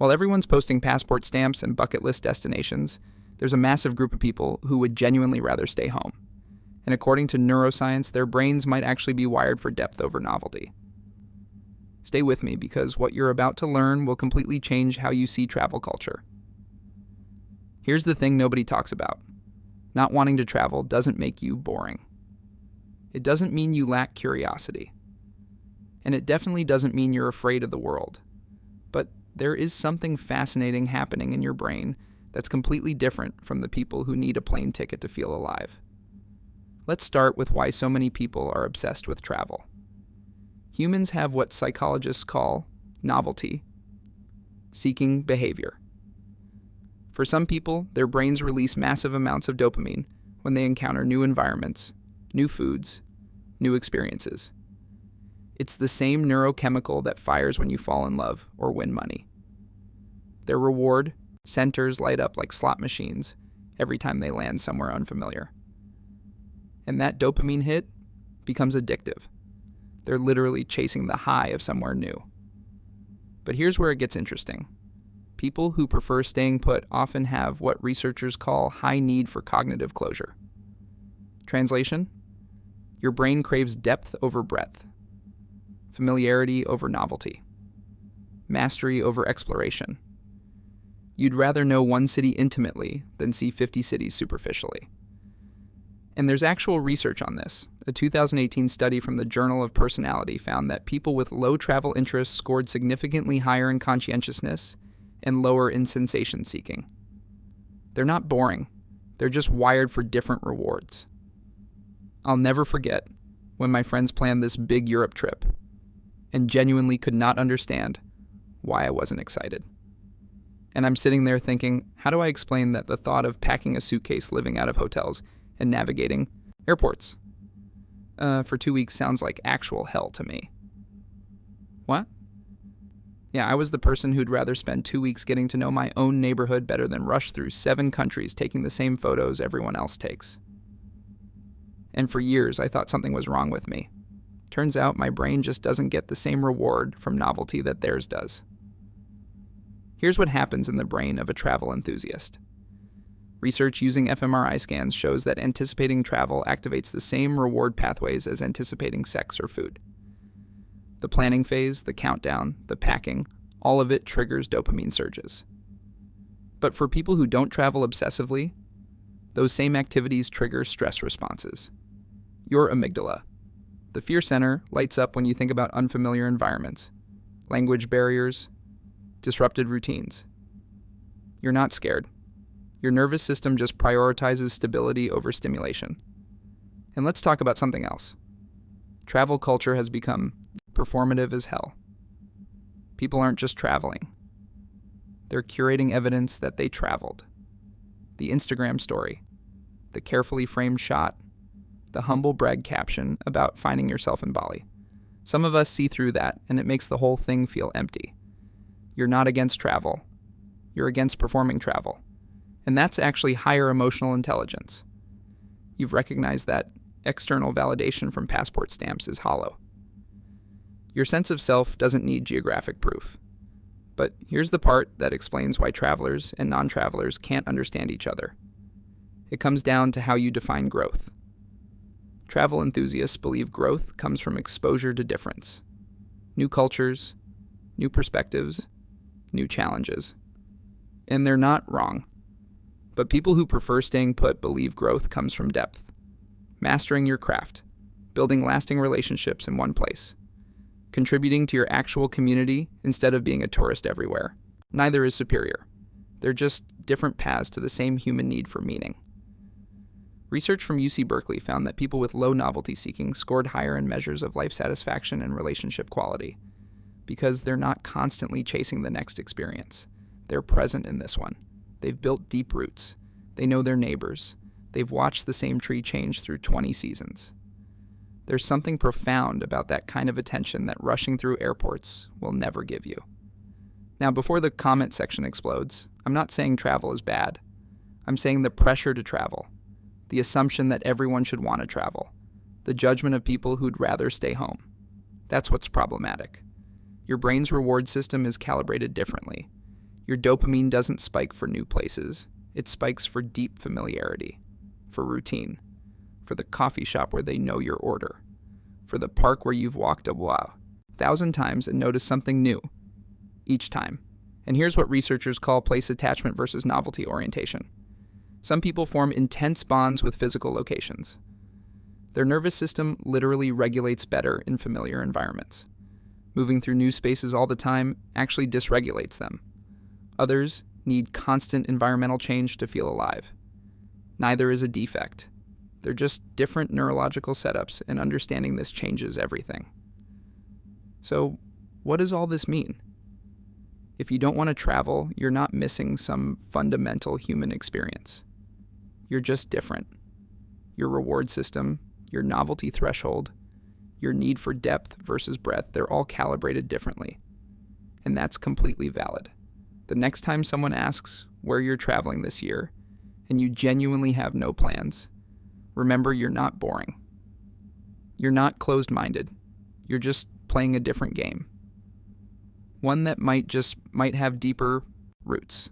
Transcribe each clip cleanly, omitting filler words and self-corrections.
While everyone's posting passport stamps and bucket list destinations, there's a massive group of people who would genuinely rather stay home. And according to Neuroscience, their brains might actually be wired for depth over novelty. Stay with me because what you're about to learn will completely change how you see travel culture. Here's the thing nobody talks about. Not wanting to travel doesn't make you boring. It doesn't mean you lack curiosity. And it definitely doesn't mean you're afraid of the world. But there is something fascinating happening in your brain that's completely different from the people who need a plane ticket to feel alive. Let's start with why so many people are obsessed with travel. Humans have what psychologists call novelty, seeking behavior. For some people, their brains release massive amounts of dopamine when they encounter new environments, new foods, new experiences. It's the same neurochemical that fires when you fall in love or win money. Their reward centers light up like slot machines every time they land somewhere unfamiliar. And that dopamine hit becomes addictive. They're literally chasing the high of somewhere new. But here's where it gets interesting. People who prefer staying put often have what researchers call high need for cognitive closure. Translation? Your brain craves depth over breadth, familiarity over novelty, mastery over exploration. You'd rather know one city intimately than see 50 cities superficially. And there's actual research on this. A 2018 study from the Journal of Personality found that people with low travel interests scored significantly higher in conscientiousness and lower in sensation seeking. They're not boring. They're just wired for different rewards. I'll never forget when my friends planned this big Europe trip and genuinely could not understand why I wasn't excited. And I'm sitting there thinking, how do I explain that the thought of packing a suitcase, living out of hotels, and navigating airports for 2 weeks sounds like actual hell to me? What? Yeah, I was the person who'd rather spend 2 weeks getting to know my own neighborhood better than rush through 7 countries taking the same photos everyone else takes. And for years, I thought something was wrong with me. Turns out my brain just doesn't get the same reward from novelty that theirs does. Here's what happens in the brain of a travel enthusiast. Research using fMRI scans shows that anticipating travel activates the same reward pathways as anticipating sex or food. The planning phase, the countdown, the packing, all of it triggers dopamine surges. But for people who don't travel obsessively, those same activities trigger stress responses. Your amygdala, the fear center, lights up when you think about unfamiliar environments, language barriers, disrupted routines. You're not scared. Your nervous system just prioritizes stability over stimulation. And let's talk about something else. Travel culture has become performative as hell. People aren't just traveling. They're curating evidence that they traveled. The Instagram story, the carefully framed shot, the humble brag caption about finding yourself in Bali. Some of us see through that, and it makes the whole thing feel empty. You're not against travel. You're against performing travel. And that's actually higher emotional intelligence. You've recognized that external validation from passport stamps is hollow. Your sense of self doesn't need geographic proof. But here's the part that explains why travelers and non-travelers can't understand each other. It comes down to how you define growth. Travel enthusiasts believe growth comes from exposure to difference. New cultures, new perspectives, new challenges. And they're not wrong. But people who prefer staying put believe growth comes from depth. Mastering your craft, building lasting relationships in one place, contributing to your actual community instead of being a tourist everywhere. Neither is superior. They're just different paths to the same human need for meaning. Research from UC Berkeley found that people with low novelty seeking scored higher in measures of life satisfaction and relationship quality because they're not constantly chasing the next experience. They're present in this one. They've built deep roots. They know their neighbors. They've watched the same tree change through 20 seasons. There's something profound about that kind of attention that rushing through airports will never give you. Now, before the comment section explodes, I'm not saying travel is bad. I'm saying the pressure to travel, the assumption that everyone should want to travel, the judgment of people who'd rather stay home. That's what's problematic. Your brain's reward system is calibrated differently. Your dopamine doesn't spike for new places. It spikes for deep familiarity, for routine, for the coffee shop where they know your order, for the park where you've walked a 1,000 times and noticed something new each time. And here's what researchers call place attachment versus novelty orientation. Some people form intense bonds with physical locations. Their nervous system literally regulates better in familiar environments. Moving through new spaces all the time actually dysregulates them. Others need constant environmental change to feel alive. Neither is a defect. They're just different neurological setups, and understanding this changes everything. So, what does all this mean? If you don't want to travel, you're not missing some fundamental human experience. You're just different. Your reward system, your novelty threshold, your need for depth versus breadth, they're all calibrated differently. And that's completely valid. The next time someone asks where you're traveling this year, and you genuinely have no plans, remember you're not boring. You're not closed-minded. You're just playing a different game. One that might have deeper roots.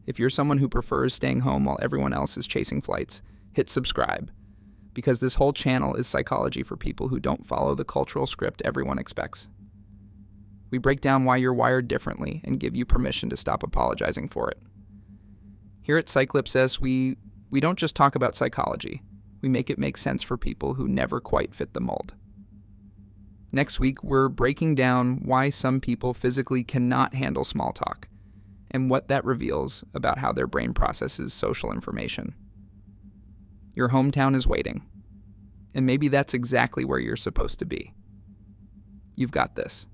If you're someone who prefers staying home while everyone else is chasing flights, hit subscribe, because this whole channel is psychology for people who don't follow the cultural script everyone expects. We break down why you're wired differently and give you permission to stop apologizing for it. Here at Obsess, we don't just talk about psychology. We make it make sense for people who never quite fit the mold. Next week, we're breaking down why some people physically cannot handle small talk and what that reveals about how their brain processes social information. Your hometown is waiting, and maybe that's exactly where you're supposed to be. You've got this.